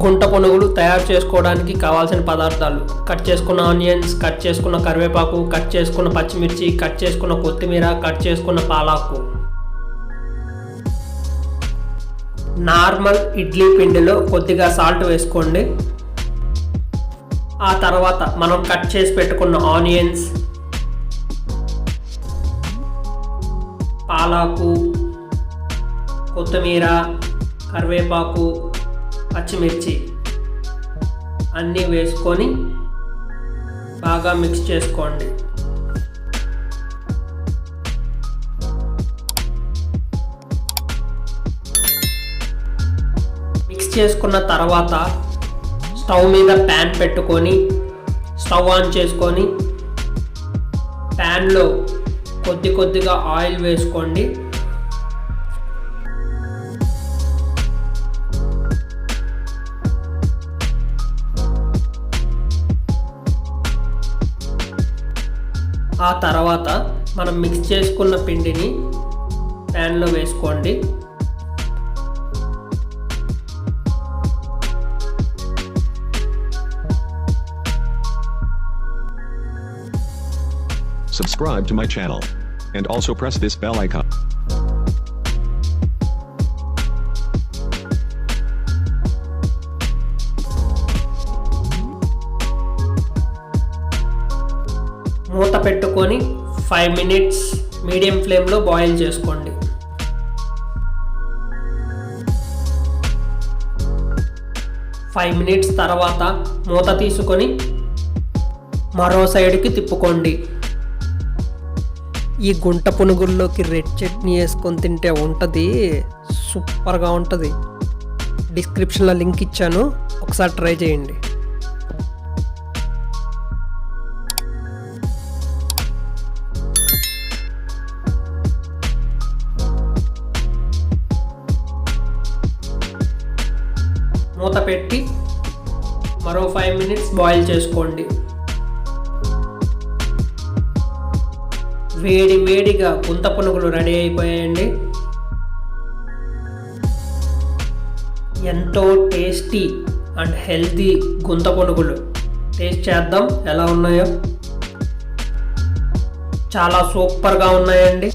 గుంట పునుగులు తయారు చేసుకోవడానికి కావాల్సిన పదార్థాలు: కట్ చేసుకున్న ఆనియన్స్, కట్ చేసుకున్న కరివేపాకు, కట్ చేసుకున్న పచ్చిమిర్చి, కట్ చేసుకున్న కొత్తిమీర, కట్ చేసుకున్న పాలాకు. నార్మల్ ఇడ్లీ పిండిలో కొద్దిగా సాల్ట్ వేసుకోండి. ఆ తర్వాత మనం కట్ చేసి పెట్టుకున్న ఆనియన్స్, పాలాకు, కొత్తిమీర, కరివేపాకు, పచ్చిమిర్చి అన్నీ వేసుకొని బాగా మిక్స్ చేసుకోండి. మిక్స్ చేసుకున్న తర్వాత స్టవ్ మీద ప్యాన్ పెట్టుకొని స్టవ్ ఆన్ చేసుకొని ప్యాన్లో కొద్దిగా ఆయిల్ వేసుకోండి. ఆ తర్వాత మనం మిక్స్ చేసుకున్న పిండిని ప్యాన్లో వేసుకోండి. Subscribe to my channel and also press this bell icon. మూత పెట్టుకొని 5 minutes మీడియం ఫ్లేమ్లో బాయిల్ చేసుకోండి. ఫైవ్ మినిట్స్ తర్వాత మూత తీసుకొని మరో సైడ్కి తిప్పుకోండి. ఈ గుంట పునుగుల్లోకి రెడ్ చట్నీ వేసుకొని తింటే ఉంటుంది, సూపర్గా ఉంటుంది. డిస్క్రిప్షన్లో లింక్ ఇచ్చాను, ఒకసారి ట్రై చేయండి. మూత పెట్టి మరో 5 minutes బాయిల్ చేసుకోండి. వేడిగా గుంత పునుగులు రెడీ అయిపోయాయండి. ఎంతో టేస్టీ అండ్ హెల్తీ గుంత పునుగులు. టేస్ట్ చేద్దాం ఎలా ఉన్నాయో. చాలా సూపర్గా ఉన్నాయండి.